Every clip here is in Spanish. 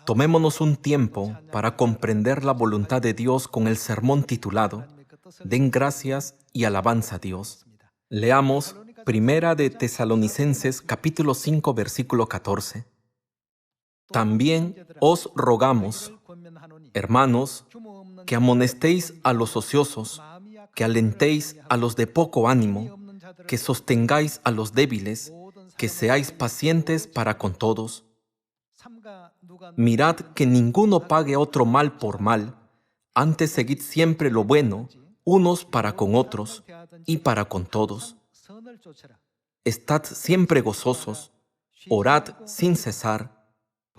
Tomémonos un tiempo para comprender la voluntad de Dios con el sermón titulado Den gracias y alabanza a Dios. Leamos Primera de Tesalonicenses capítulo 5 versículo 14. También os rogamos, hermanos, que amonestéis a los ociosos, que alentéis a los de poco ánimo, que sostengáis a los débiles, que seáis pacientes para con todos. Mirad que ninguno pague a otro mal por mal, antes seguid siempre lo bueno, unos para con otros y para con todos. Estad siempre gozosos, orad sin cesar,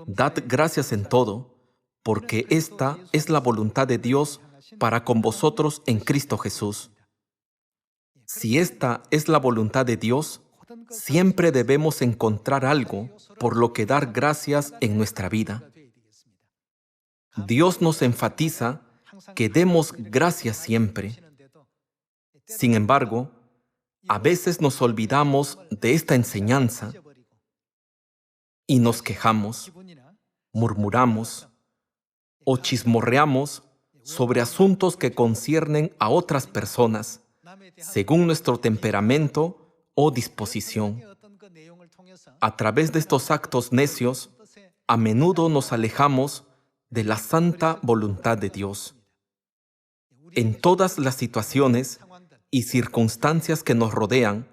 dad gracias en todo, porque esta es la voluntad de Dios para con vosotros en Cristo Jesús. Si esta es la voluntad de Dios, siempre debemos encontrar algo por lo que dar gracias en nuestra vida. Dios nos enfatiza que demos gracias siempre. Sin embargo, a veces nos olvidamos de esta enseñanza y nos quejamos, murmuramos o chismorreamos sobre asuntos que conciernen a otras personas, según nuestro temperamento o disposición. A través de estos actos necios, a menudo nos alejamos de la santa voluntad de Dios. En todas las situaciones y circunstancias que nos rodean,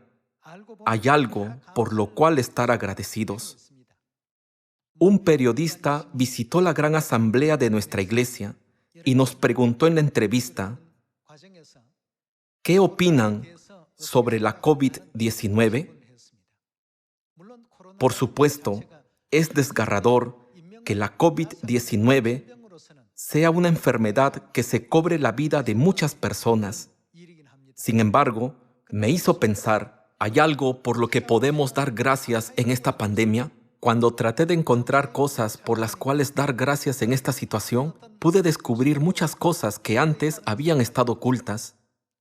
hay algo por lo cual estar agradecidos. Un periodista visitó la gran asamblea de nuestra iglesia y nos preguntó en la entrevista, ¿qué opinan sobre la COVID-19? Por supuesto, es desgarrador que la COVID-19 sea una enfermedad que se cobre la vida de muchas personas. Sin embargo, me hizo pensar, ¿hay algo por lo que podemos dar gracias en esta pandemia? Cuando traté de encontrar cosas por las cuales dar gracias en esta situación, pude descubrir muchas cosas que antes habían estado ocultas.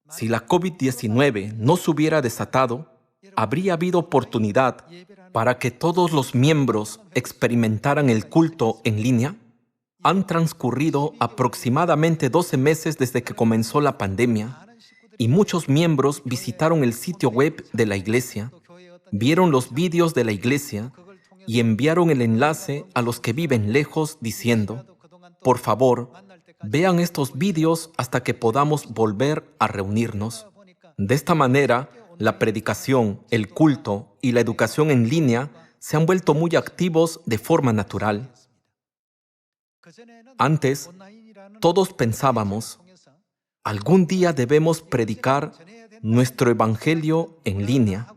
Si la COVID-19 no se hubiera desatado, habría habido oportunidad para que todos los miembros experimentaran el culto en línea. Han transcurrido aproximadamente 12 meses desde que comenzó la pandemia y muchos miembros visitaron el sitio web de la iglesia, vieron los vídeos de la iglesia y enviaron el enlace a los que viven lejos diciendo, por favor, vean estos vídeos hasta que podamos volver a reunirnos. De esta manera, la predicación, el culto y la educación en línea se han vuelto muy activos de forma natural. Antes, todos pensábamos, algún día debemos predicar nuestro evangelio en línea.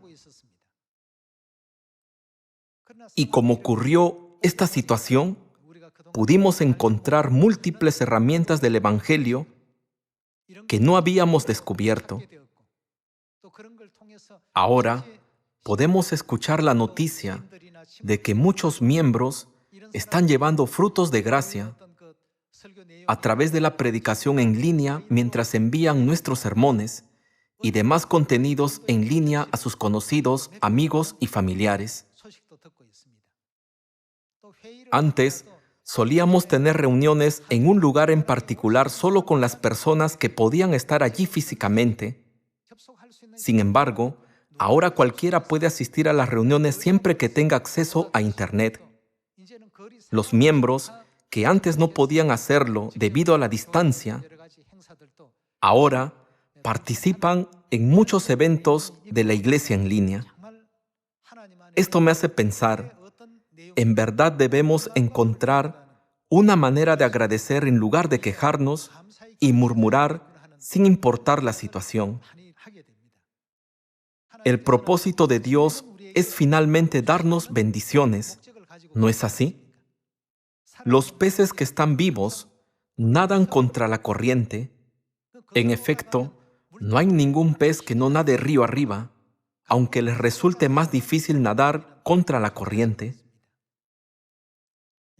Y como ocurrió esta situación, pudimos encontrar múltiples herramientas del evangelio que no habíamos descubierto. Ahora, podemos escuchar la noticia de que muchos miembros están llevando frutos de gracia a través de la predicación en línea mientras envían nuestros sermones y demás contenidos en línea a sus conocidos, amigos y familiares. Antes, solíamos tener reuniones en un lugar en particular solo con las personas que podían estar allí físicamente. Sin embargo, ahora cualquiera puede asistir a las reuniones siempre que tenga acceso a Internet. Los miembros que antes no podían hacerlo debido a la distancia, ahora participan en muchos eventos de la iglesia en línea. Esto me hace pensar, en verdad debemos encontrar una manera de agradecer en lugar de quejarnos y murmurar sin importar la situación. El propósito de Dios es finalmente darnos bendiciones, ¿no es así? Los peces que están vivos nadan contra la corriente. En efecto, no hay ningún pez que no nade río arriba, aunque les resulte más difícil nadar contra la corriente.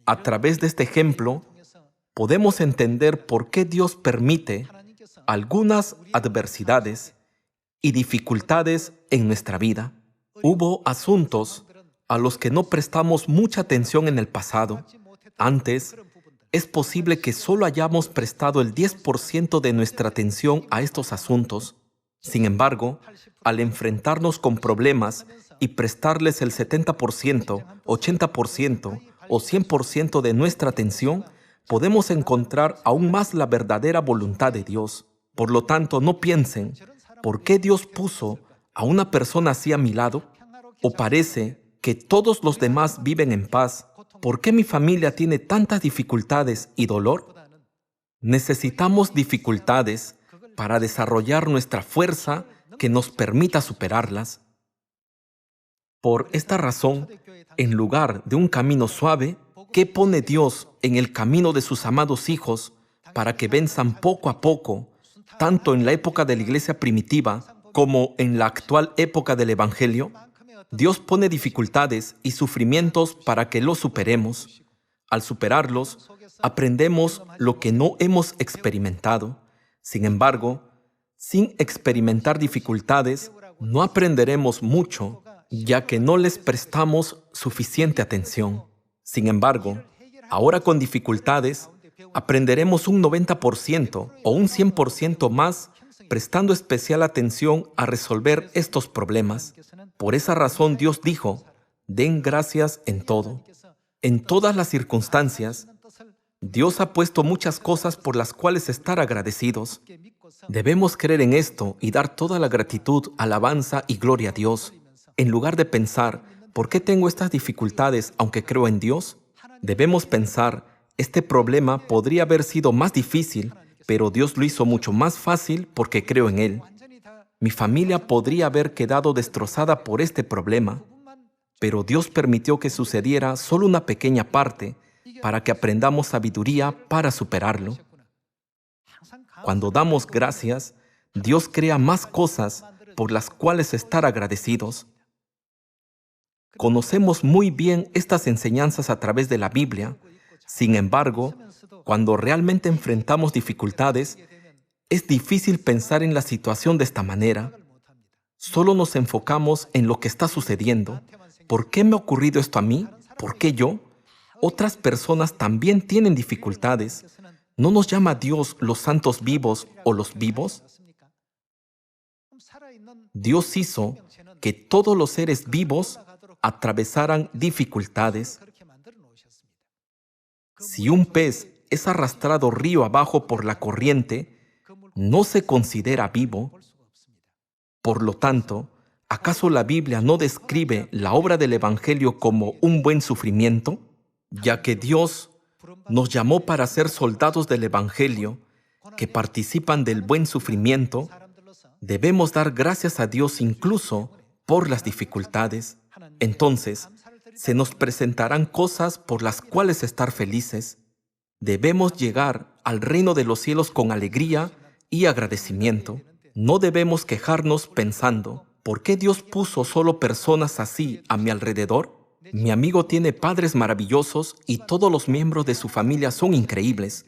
A través de este ejemplo, podemos entender por qué Dios permite algunas adversidades y dificultades en nuestra vida. Hubo asuntos a los que no prestamos mucha atención en el pasado, Antes, es posible que solo hayamos prestado el 10% de nuestra atención a estos asuntos. Sin embargo, al enfrentarnos con problemas y prestarles el 70%, 80% o 100% de nuestra atención, podemos encontrar aún más la verdadera voluntad de Dios. Por lo tanto, no piensen, ¿por qué Dios puso a una persona así a mi lado? ¿O parece que todos los demás viven en paz? ¿Por qué mi familia tiene tantas dificultades y dolor? Necesitamos dificultades para desarrollar nuestra fuerza que nos permita superarlas. Por esta razón, en lugar de un camino suave, ¿qué pone Dios en el camino de sus amados hijos para que venzan poco a poco, tanto en la época de la iglesia primitiva como en la actual época del Evangelio? Dios pone dificultades y sufrimientos para que los superemos. Al superarlos, aprendemos lo que no hemos experimentado. Sin embargo, sin experimentar dificultades, no aprenderemos mucho, ya que no les prestamos suficiente atención. Sin embargo, ahora con dificultades, aprenderemos un 90% o un 100% más, prestando especial atención a resolver estos problemas. Por esa razón Dios dijo, den gracias en todo. En todas las circunstancias, Dios ha puesto muchas cosas por las cuales estar agradecidos. Debemos creer en esto y dar toda la gratitud, alabanza y gloria a Dios. En lugar de pensar, ¿por qué tengo estas dificultades aunque creo en Dios? Debemos pensar, este problema podría haber sido más difícil, pero Dios lo hizo mucho más fácil porque creo en Él. Mi familia podría haber quedado destrozada por este problema, pero Dios permitió que sucediera solo una pequeña parte para que aprendamos sabiduría para superarlo. Cuando damos gracias, Dios crea más cosas por las cuales estar agradecidos. Conocemos muy bien estas enseñanzas a través de la Biblia. Sin embargo, cuando realmente enfrentamos dificultades, es difícil pensar en la situación de esta manera. Solo nos enfocamos en lo que está sucediendo. ¿Por qué me ha ocurrido esto a mí? ¿Por qué yo? Otras personas también tienen dificultades. ¿No nos llama Dios los santos vivos o los vivos? Dios hizo que todos los seres vivos atravesaran dificultades. Si un pez es arrastrado río abajo por la corriente, no se considera vivo. Por lo tanto, ¿acaso la Biblia no describe la obra del Evangelio como un buen sufrimiento? Ya que Dios nos llamó para ser soldados del Evangelio, que participan del buen sufrimiento, debemos dar gracias a Dios incluso por las dificultades. Entonces, se nos presentarán cosas por las cuales estar felices. Debemos llegar al reino de los cielos con alegría y agradecimiento. No debemos quejarnos pensando, ¿por qué Dios puso solo personas así a mi alrededor? Mi amigo tiene padres maravillosos y todos los miembros de su familia son increíbles.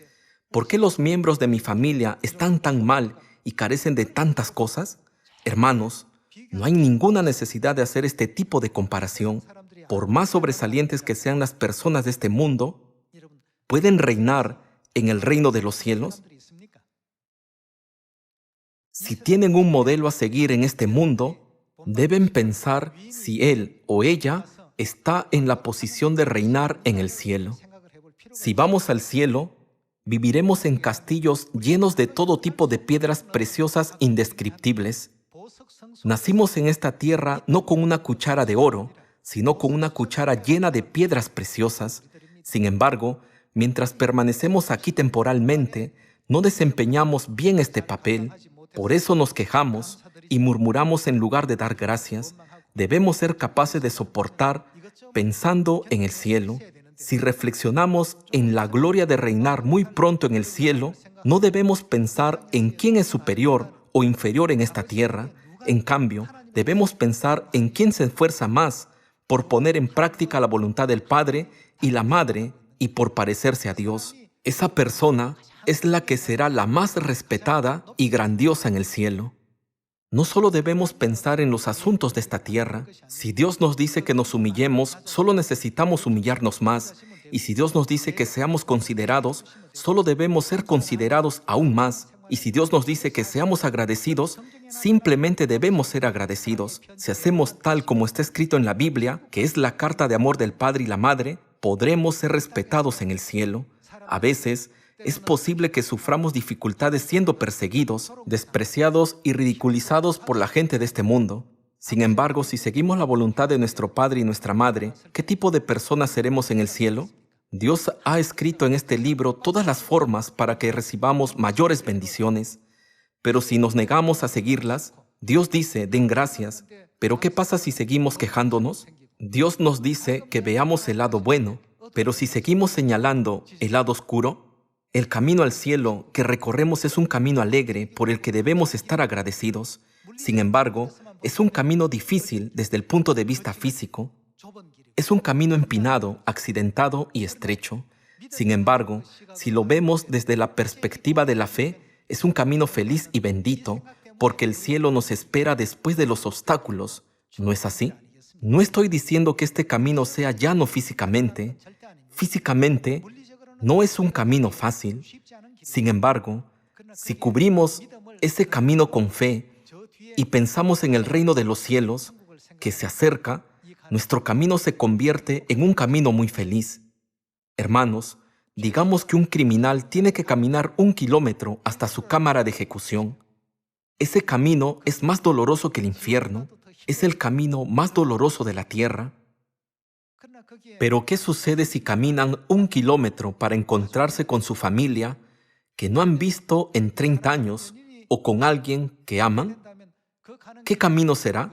¿Por qué los miembros de mi familia están tan mal y carecen de tantas cosas? Hermanos, no hay ninguna necesidad de hacer este tipo de comparación. Por más sobresalientes que sean las personas de este mundo, ¿pueden reinar en el reino de los cielos? Si tienen un modelo a seguir en este mundo, deben pensar si él o ella está en la posición de reinar en el cielo. Si vamos al cielo, viviremos en castillos llenos de todo tipo de piedras preciosas indescriptibles. Nacimos en esta tierra no con una cuchara de oro, sino con una cuchara llena de piedras preciosas. Sin embargo, mientras permanecemos aquí temporalmente, no desempeñamos bien este papel. Por eso nos quejamos y murmuramos en lugar de dar gracias. Debemos ser capaces de soportar pensando en el cielo. Si reflexionamos en la gloria de reinar muy pronto en el cielo, no debemos pensar en quién es superior o inferior en esta tierra. En cambio, debemos pensar en quién se esfuerza más por poner en práctica la voluntad del Padre y la Madre y por parecerse a Dios. Esa persona es la que será la más respetada y grandiosa en el cielo. No solo debemos pensar en los asuntos de esta tierra. Si Dios nos dice que nos humillemos, solo necesitamos humillarnos más Y si Dios nos dice que seamos considerados, solo debemos ser considerados aún más. Y si Dios nos dice que seamos agradecidos, simplemente debemos ser agradecidos. Si hacemos tal como está escrito en la Biblia, que es la carta de amor del Padre y la Madre, podremos ser respetados en el cielo. A veces, es posible que suframos dificultades siendo perseguidos, despreciados y ridiculizados por la gente de este mundo. Sin embargo, si seguimos la voluntad de nuestro Padre y nuestra Madre, ¿qué tipo de personas seremos en el cielo? Dios ha escrito en este libro todas las formas para que recibamos mayores bendiciones. Pero si nos negamos a seguirlas, Dios dice, den gracias. ¿Pero qué pasa si seguimos quejándonos? Dios nos dice que veamos el lado bueno, pero si seguimos señalando el lado oscuro, el camino al cielo que recorremos es un camino alegre por el que debemos estar agradecidos. Sin embargo, es un camino difícil desde el punto de vista físico. Es un camino empinado, accidentado y estrecho. Sin embargo, si lo vemos desde la perspectiva de la fe, es un camino feliz y bendito, porque el cielo nos espera después de los obstáculos. ¿No es así? No estoy diciendo que este camino sea llano físicamente. Físicamente, no es un camino fácil. Sin embargo, si cubrimos ese camino con fe y pensamos en el reino de los cielos que se acerca, nuestro camino se convierte en un camino muy feliz. Hermanos, digamos que un criminal tiene que caminar 1 kilómetro hasta su cámara de ejecución. Ese camino es más doloroso que el infierno, es el camino más doloroso de la tierra. Pero ¿qué sucede si caminan 1 kilómetro para encontrarse con su familia que no han visto en 30 años o con alguien que aman? ¿Qué camino será?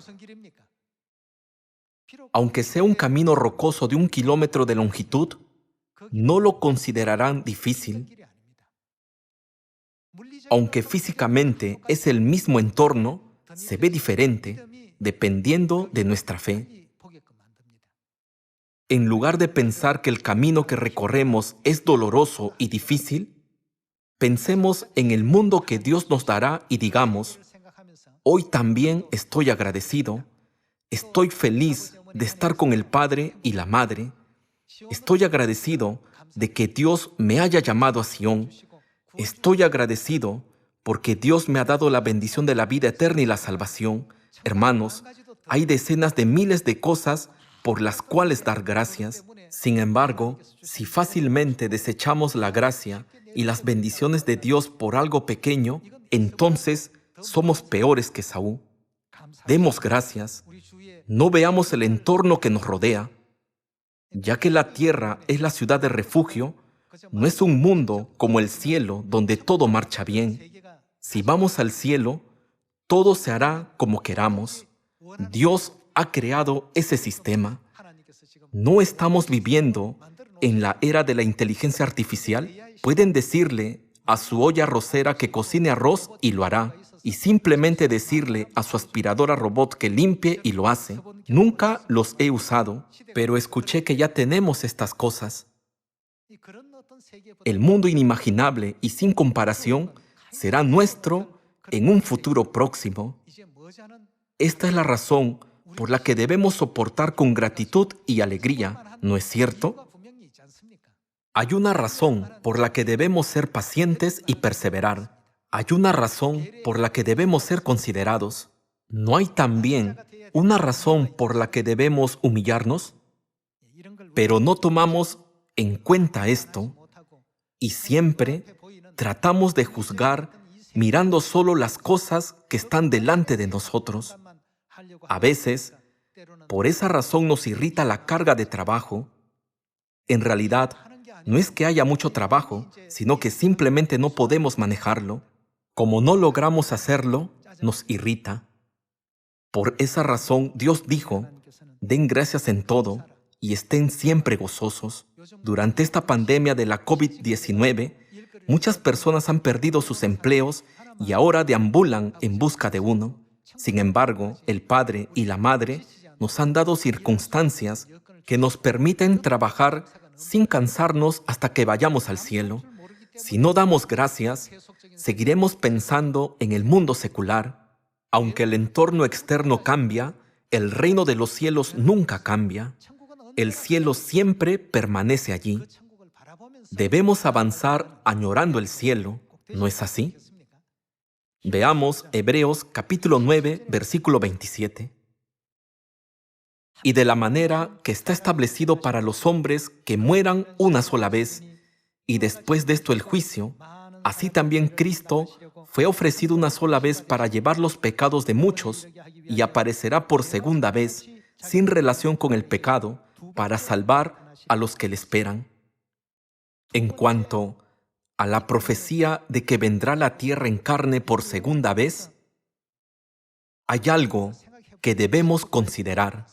Aunque sea un camino rocoso de 1 kilómetro de longitud, no lo considerarán difícil. Aunque físicamente es el mismo entorno, se ve diferente dependiendo de nuestra fe. En lugar de pensar que el camino que recorremos es doloroso y difícil, pensemos en el mundo que Dios nos dará y digamos, hoy también estoy agradecido, estoy feliz de estar con el Padre y la Madre, estoy agradecido de que Dios me haya llamado a Sión, estoy agradecido porque Dios me ha dado la bendición de la vida eterna y la salvación. Hermanos, hay decenas de miles de cosas por las cuales dar gracias. Sin embargo, si fácilmente desechamos la gracia y las bendiciones de Dios por algo pequeño, entonces somos peores que Saúl. Demos gracias. No veamos el entorno que nos rodea. Ya que la tierra es la ciudad de refugio, no es un mundo como el cielo donde todo marcha bien. Si vamos al cielo, todo se hará como queramos. Dios ha creado ese sistema. No estamos viviendo en la era de la inteligencia artificial. Pueden decirle a su olla arrocera que cocine arroz y lo hará. Y simplemente decirle a su aspiradora robot que limpie y lo hace. Nunca los he usado, pero escuché que ya tenemos estas cosas. El mundo inimaginable y sin comparación será nuestro en un futuro próximo. Esta es la razón por la que debemos soportar con gratitud y alegría, ¿no es cierto? Hay una razón por la que debemos ser pacientes y perseverar. Hay una razón por la que debemos ser considerados. ¿No hay también una razón por la que debemos humillarnos? Pero no tomamos en cuenta esto y siempre tratamos de juzgar mirando solo las cosas que están delante de nosotros. A veces, por esa razón nos irrita la carga de trabajo. En realidad, no es que haya mucho trabajo, sino que simplemente no podemos manejarlo. Como no logramos hacerlo, nos irrita. Por esa razón, Dios dijo, den gracias en todo y estén siempre gozosos. Durante esta pandemia de la COVID-19, muchas personas han perdido sus empleos y ahora deambulan en busca de uno. Sin embargo, el Padre y la Madre nos han dado circunstancias que nos permiten trabajar sin cansarnos hasta que vayamos al cielo. Si no damos gracias, seguiremos pensando en el mundo secular. Aunque el entorno externo cambia, el reino de los cielos nunca cambia. El cielo siempre permanece allí. Debemos avanzar añorando el cielo, ¿no es así? Veamos Hebreos capítulo 9, versículo 27. Y de la manera que está establecido para los hombres que mueran una sola vez, y después de esto el juicio, así también Cristo fue ofrecido una sola vez para llevar los pecados de muchos, y aparecerá por segunda vez, sin relación con el pecado, para salvar a los que le esperan. En cuanto a la profecía de que vendrá la tierra en carne por segunda vez, hay algo que debemos considerar.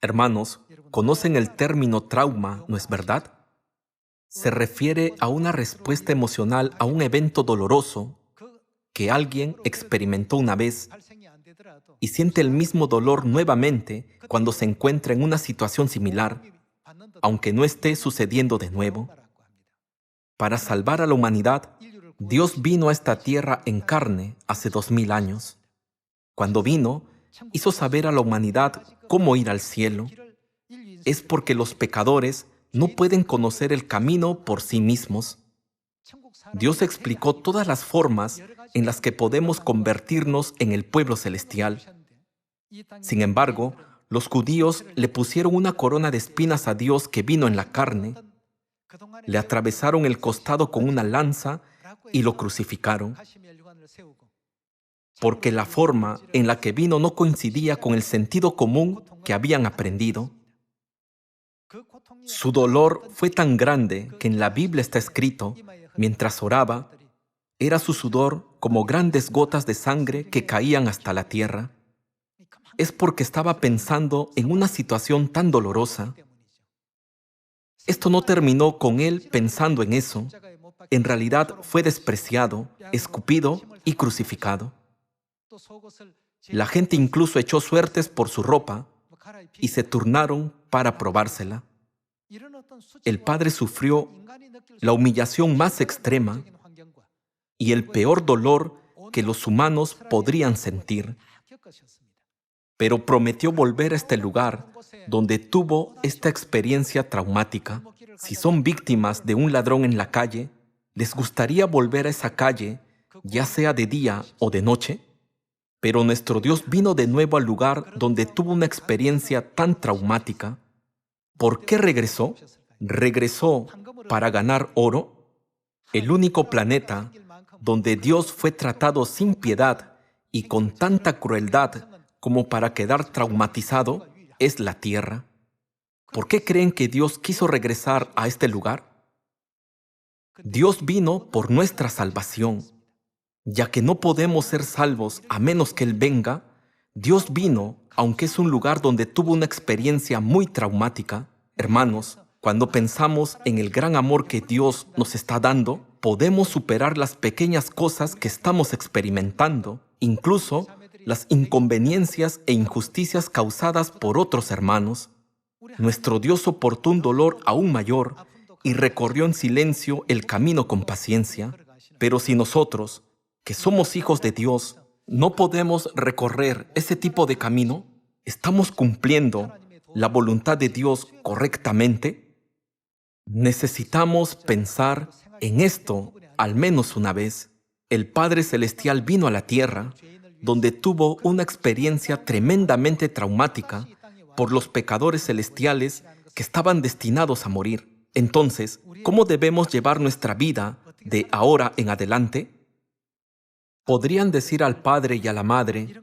Hermanos, ¿conocen el término trauma, no es verdad? Se refiere a una respuesta emocional a un evento doloroso que alguien experimentó una vez y siente el mismo dolor nuevamente cuando se encuentra en una situación similar, aunque no esté sucediendo de nuevo. Para salvar a la humanidad, Dios vino a esta tierra en carne hace 2000 años. Cuando vino, hizo saber a la humanidad cómo ir al cielo. Es porque los pecadores no pueden conocer el camino por sí mismos. Dios explicó todas las formas en las que podemos convertirnos en el pueblo celestial. Sin embargo, los judíos le pusieron una corona de espinas a Dios que vino en la carne, le atravesaron el costado con una lanza y lo crucificaron, porque la forma en la que vino no coincidía con el sentido común que habían aprendido. Su dolor fue tan grande que en la Biblia está escrito, mientras oraba, era su sudor como grandes gotas de sangre que caían hasta la tierra. Es porque estaba pensando en una situación tan dolorosa. Esto no terminó con él pensando en eso. En realidad fue despreciado, escupido y crucificado. La gente incluso echó suertes por su ropa y se turnaron para probársela. El Padre sufrió la humillación más extrema y el peor dolor que los humanos podrían sentir. Pero prometió volver a este lugar donde tuvo esta experiencia traumática. Si son víctimas de un ladrón en la calle, ¿les gustaría volver a esa calle, ya sea de día o de noche? Pero nuestro Dios vino de nuevo al lugar donde tuvo una experiencia tan traumática. ¿Por qué regresó? ¿Regresó para ganar oro? El único planeta donde Dios fue tratado sin piedad y con tanta crueldad como para quedar traumatizado es la tierra. ¿Por qué creen que Dios quiso regresar a este lugar? Dios vino por nuestra salvación. Ya que no podemos ser salvos a menos que Él venga, Dios vino, aunque es un lugar donde tuvo una experiencia muy traumática. Hermanos, cuando pensamos en el gran amor que Dios nos está dando, podemos superar las pequeñas cosas que estamos experimentando, incluso las inconveniencias e injusticias causadas por otros hermanos. Nuestro Dios soportó un dolor aún mayor y recorrió en silencio el camino con paciencia. Pero si nosotros, que somos hijos de Dios, no podemos recorrer ese tipo de camino, ¿estamos cumpliendo la voluntad de Dios correctamente? Necesitamos pensar en esto al menos una vez. El Padre Celestial vino a la tierra, donde tuvo una experiencia tremendamente traumática por los pecadores celestiales que estaban destinados a morir. Entonces, ¿cómo debemos llevar nuestra vida de ahora en adelante? Podrían decir al padre y a la madre,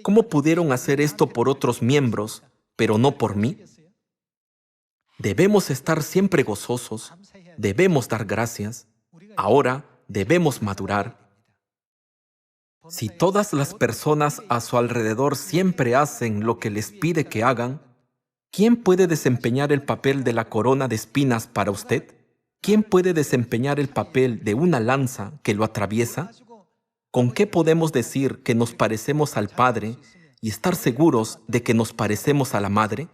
¿cómo pudieron hacer esto por otros miembros, pero no por mí? Debemos estar siempre gozosos, debemos dar gracias. Ahora debemos madurar. Si todas las personas a su alrededor siempre hacen lo que les pide que hagan, ¿quién puede desempeñar el papel de la corona de espinas para usted? ¿Quién puede desempeñar el papel de una lanza que lo atraviesa? ¿Con qué podemos decir que nos parecemos al Padre y estar seguros de que nos parecemos a la Madre?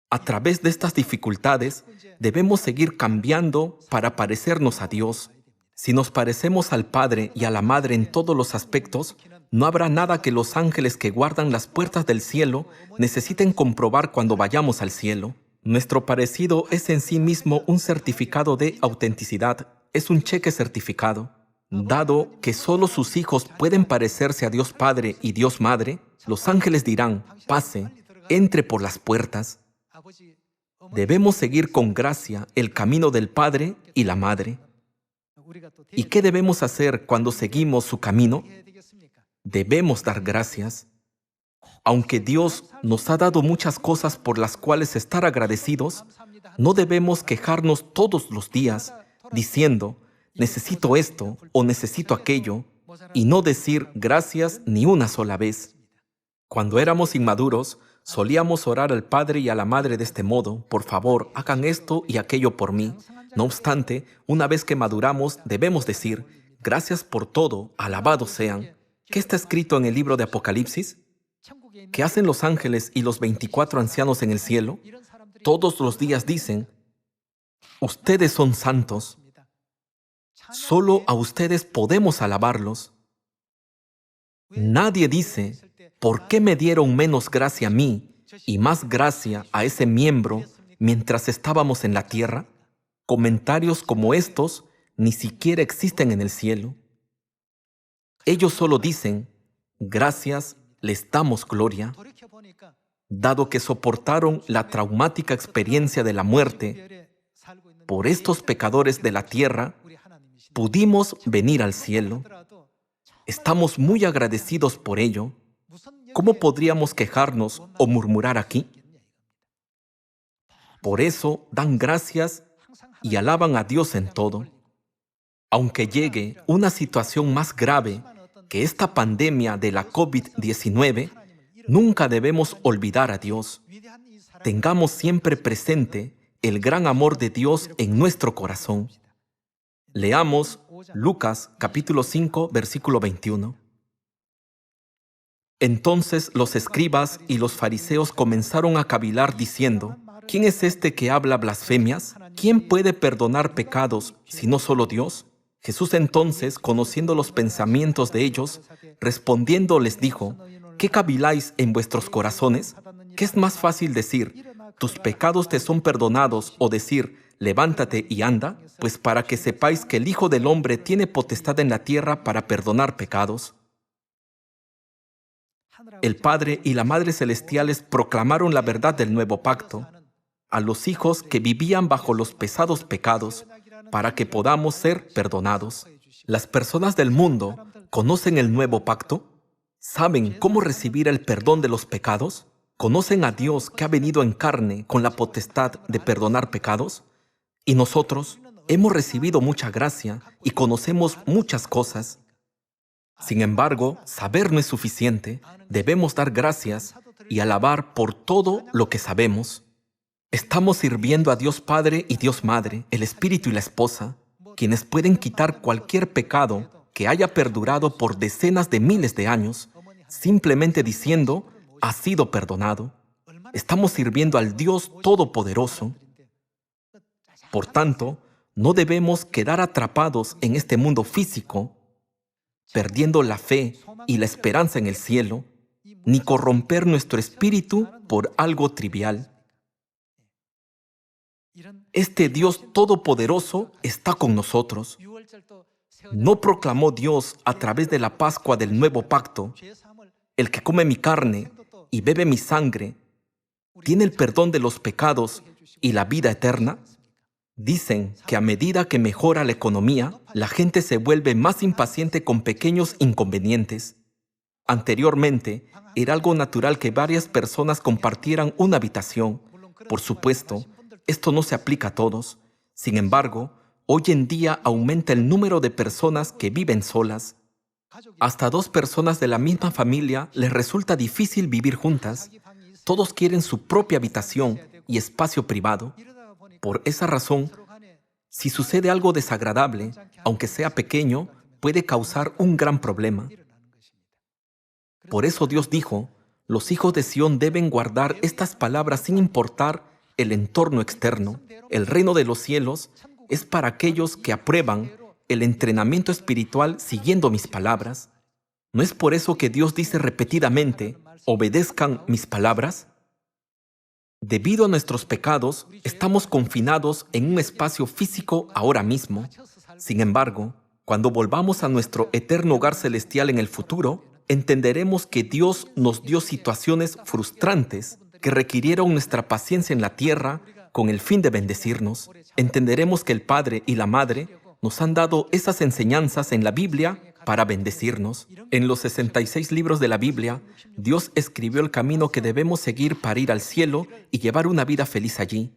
A través de estas dificultades, debemos seguir cambiando para parecernos a Dios. Si nos parecemos al Padre y a la Madre en todos los aspectos, No habrá nada que los ángeles que guardan las puertas del cielo necesiten comprobar cuando vayamos al cielo. Nuestro parecido es en sí mismo un certificado de autenticidad, es un cheque certificado. Dado que solo sus hijos pueden parecerse a Dios Padre y Dios Madre, los ángeles dirán: pase, entre por las puertas. Debemos seguir con gracia el camino del Padre y la Madre. ¿Y qué debemos hacer cuando seguimos su camino? Debemos dar gracias. Aunque Dios nos ha dado muchas cosas por las cuales estar agradecidos, no debemos quejarnos todos los días diciendo: necesito esto o necesito aquello, y no decir gracias ni una sola vez. Cuando éramos inmaduros, solíamos orar al Padre y a la Madre de este modo: por favor, hagan esto y aquello por mí. No obstante, una vez que maduramos, debemos decir: gracias por todo, alabados sean. ¿Qué está escrito en el libro de Apocalipsis? ¿Qué hacen los ángeles y los 24 ancianos en el cielo? Todos los días dicen: ustedes son santos. Solo a ustedes podemos alabarlos. Nadie dice: ¿por qué me dieron menos gracia a mí y más gracia a ese miembro mientras estábamos en la tierra? Comentarios como estos ni siquiera existen en el cielo. Ellos solo dicen: gracias, les damos gloria. Dado que soportaron la traumática experiencia de la muerte, por estos pecadores de la tierra, pudimos venir al cielo. Estamos muy agradecidos por ello. ¿Cómo podríamos quejarnos o murmurar aquí? Por eso dan gracias y alaban a Dios en todo. Aunque llegue una situación más grave que esta pandemia de la COVID-19, nunca debemos olvidar a Dios. Tengamos siempre presente el gran amor de Dios en nuestro corazón. Leamos Lucas capítulo 5, versículo 21. Entonces los escribas y los fariseos comenzaron a cavilar diciendo: ¿quién es este que habla blasfemias? ¿Quién puede perdonar pecados sino solo Dios? Jesús entonces, conociendo los pensamientos de ellos, respondiendo les dijo: ¿qué caviláis en vuestros corazones? ¿Qué es más fácil decir: tus pecados te son perdonados, o decir: levántate y anda? Pues para que sepáis que el Hijo del Hombre tiene potestad en la tierra para perdonar pecados. El Padre y la Madre Celestiales proclamaron la verdad del nuevo pacto a los hijos que vivían bajo los pesados pecados, para que podamos ser perdonados. ¿Las personas del mundo conocen el nuevo pacto? ¿Saben cómo recibir el perdón de los pecados? ¿Conocen a Dios que ha venido en carne con la potestad de perdonar pecados? Y nosotros hemos recibido mucha gracia y conocemos muchas cosas. Sin embargo, saber no es suficiente. Debemos dar gracias y alabar por todo lo que sabemos. Estamos sirviendo a Dios Padre y Dios Madre, el Espíritu y la Esposa, quienes pueden quitar cualquier pecado que haya perdurado por decenas de miles de años, simplemente diciendo: ha sido perdonado. Estamos sirviendo al Dios Todopoderoso. Por tanto, no debemos quedar atrapados en este mundo físico, perdiendo la fe y la esperanza en el cielo, ni corromper nuestro espíritu por algo trivial. Este Dios Todopoderoso está con nosotros. ¿No proclamó Dios a través de la Pascua del Nuevo Pacto: el que come mi carne y bebe mi sangre tiene el perdón de los pecados y la vida eterna? Dicen que a medida que mejora la economía, la gente se vuelve más impaciente con pequeños inconvenientes. Anteriormente, era algo natural que varias personas compartieran una habitación. Por supuesto, esto no se aplica a todos. Sin embargo, hoy en día aumenta el número de personas que viven solas. Hasta 2 personas de la misma familia les resulta difícil vivir juntas. Todos quieren su propia habitación y espacio privado. Por esa razón, si sucede algo desagradable, aunque sea pequeño, puede causar un gran problema. Por eso Dios dijo: los hijos de Sión deben guardar estas palabras sin importar el entorno externo. El reino de los cielos es para aquellos que aprueban el entrenamiento espiritual siguiendo mis palabras. ¿No es por eso que Dios dice repetidamente, obedezcan mis palabras? Debido a nuestros pecados, estamos confinados en un espacio físico ahora mismo. Sin embargo, cuando volvamos a nuestro eterno hogar celestial en el futuro, entenderemos que Dios nos dio situaciones frustrantes que requirieron nuestra paciencia en la tierra con el fin de bendecirnos. Entenderemos que el Padre y la Madre nos han dado esas enseñanzas en la Biblia para bendecirnos. En los 66 libros de la Biblia, Dios escribió el camino que debemos seguir para ir al cielo y llevar una vida feliz allí.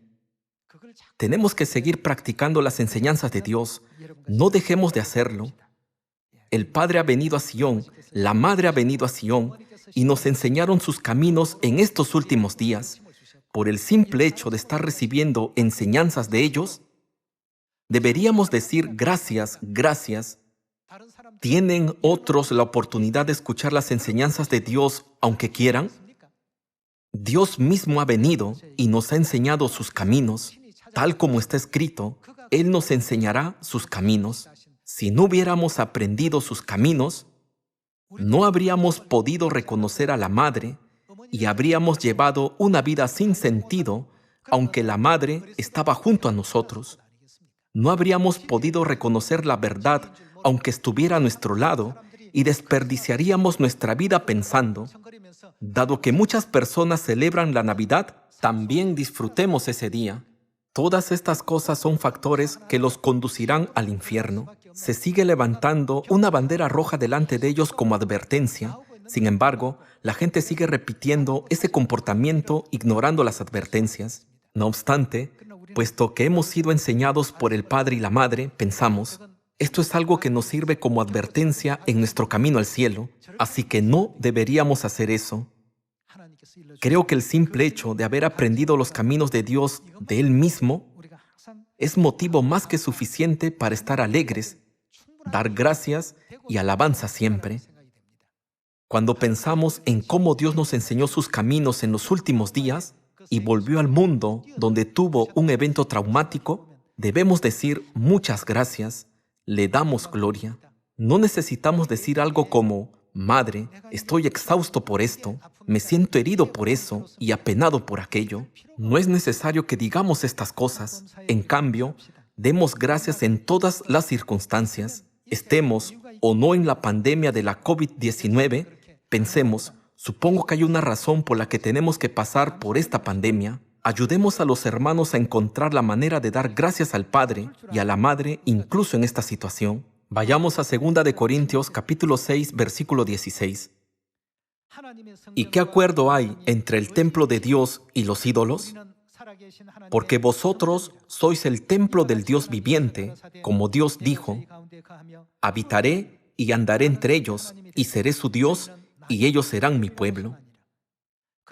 Tenemos que seguir practicando las enseñanzas de Dios. No dejemos de hacerlo. El Padre ha venido a Sión, la Madre ha venido a Sión, y nos enseñaron sus caminos en estos últimos días. Por el simple hecho de estar recibiendo enseñanzas de ellos, deberíamos decir gracias, gracias. ¿Tienen otros la oportunidad de escuchar las enseñanzas de Dios aunque quieran? Dios mismo ha venido y nos ha enseñado sus caminos. Tal como está escrito, Él nos enseñará sus caminos. Si no hubiéramos aprendido sus caminos, no habríamos podido reconocer a la Madre y habríamos llevado una vida sin sentido, aunque la Madre estaba junto a nosotros. No habríamos podido reconocer la verdad, aunque estuviera a nuestro lado, y desperdiciaríamos nuestra vida pensando, dado que muchas personas celebran la Navidad, también disfrutemos ese día. Todas estas cosas son factores que los conducirán al infierno. Se sigue levantando una bandera roja delante de ellos como advertencia. Sin embargo, la gente sigue repitiendo ese comportamiento ignorando las advertencias. No obstante, puesto que hemos sido enseñados por el Padre y la Madre, pensamos, esto es algo que nos sirve como advertencia en nuestro camino al cielo, así que no deberíamos hacer eso. Creo que el simple hecho de haber aprendido los caminos de Dios de Él mismo es motivo más que suficiente para estar alegres, dar gracias y alabanza siempre. Cuando pensamos en cómo Dios nos enseñó sus caminos en los últimos días y volvió al mundo donde tuvo un evento traumático, debemos decir muchas gracias, le damos gloria. No necesitamos decir algo como, Madre, estoy exhausto por esto, me siento herido por eso y apenado por aquello. No es necesario que digamos estas cosas. En cambio, demos gracias en todas las circunstancias. Estemos o no en la pandemia de la COVID-19, pensemos, supongo que hay una razón por la que tenemos que pasar por esta pandemia. Ayudemos a los hermanos a encontrar la manera de dar gracias al Padre y a la Madre incluso en esta situación. Vayamos a 2 de Corintios capítulo 6, versículo 16. ¿Y qué acuerdo hay entre el templo de Dios y los ídolos? Porque vosotros sois el templo del Dios viviente, como Dios dijo, habitaré y andaré entre ellos, y seré su Dios, y ellos serán mi pueblo.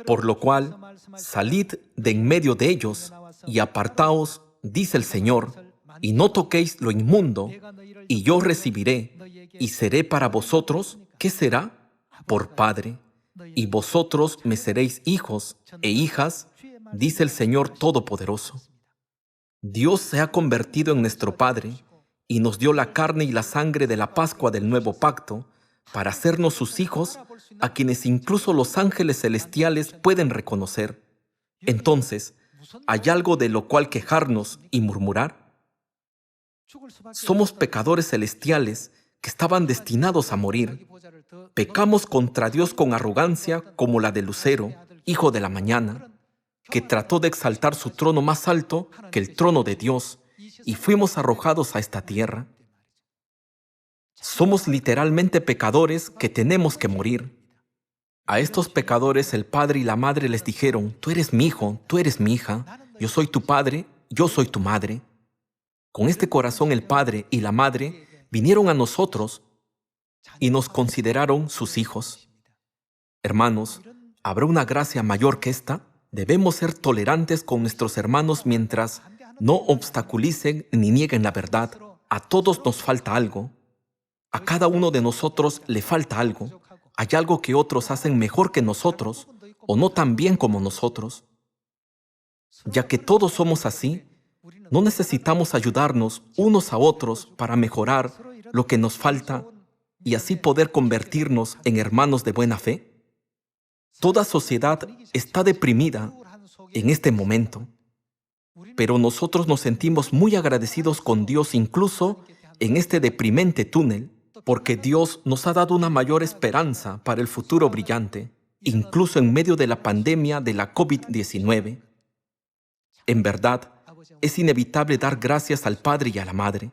Por lo cual, salid de en medio de ellos, y apartaos, dice el Señor, y no toquéis lo inmundo, y yo recibiré, y seré para vosotros, ¿qué será? Por Padre. Y vosotros me seréis hijos e hijas, dice el Señor Todopoderoso. Dios se ha convertido en nuestro Padre, y nos dio la carne y la sangre de la Pascua del nuevo pacto, para hacernos sus hijos, a quienes incluso los ángeles celestiales pueden reconocer. Entonces, ¿hay algo de lo cual quejarnos y murmurar? Somos pecadores celestiales que estaban destinados a morir. Pecamos contra Dios con arrogancia como la de Lucero, hijo de la mañana, que trató de exaltar su trono más alto que el trono de Dios, y fuimos arrojados a esta tierra. Somos literalmente pecadores que tenemos que morir. A estos pecadores el Padre y la Madre les dijeron, tú eres mi hijo, tú eres mi hija, yo soy tu padre, yo soy tu madre. Con este corazón el Padre y la Madre vinieron a nosotros y nos consideraron sus hijos. Hermanos, ¿habrá una gracia mayor que esta? Debemos ser tolerantes con nuestros hermanos mientras no obstaculicen ni nieguen la verdad. A todos nos falta algo. A cada uno de nosotros le falta algo. Hay algo que otros hacen mejor que nosotros o no tan bien como nosotros. Ya que todos somos así, no necesitamos ayudarnos unos a otros para mejorar lo que nos falta y así poder convertirnos en hermanos de buena fe? Toda sociedad está deprimida en este momento, pero nosotros nos sentimos muy agradecidos con Dios incluso en este deprimente túnel, porque Dios nos ha dado una mayor esperanza para el futuro brillante, incluso en medio de la pandemia de la COVID-19. En verdad, es inevitable dar gracias al Padre y a la Madre.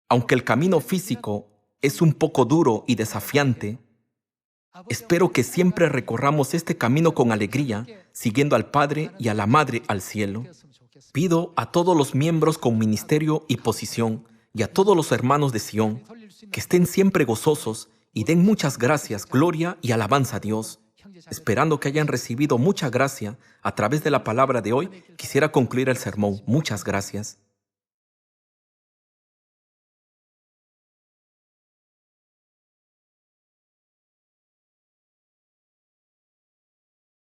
Aunque el camino físico es un poco duro y desafiante, espero que siempre recorramos este camino con alegría, siguiendo al Padre y a la Madre al cielo. Pido a todos los miembros con ministerio y posición y a todos los hermanos de Sión que estén siempre gozosos y den muchas gracias, gloria y alabanza a Dios. Esperando que hayan recibido mucha gracia a través de la palabra de hoy, quisiera concluir el sermón. Muchas gracias.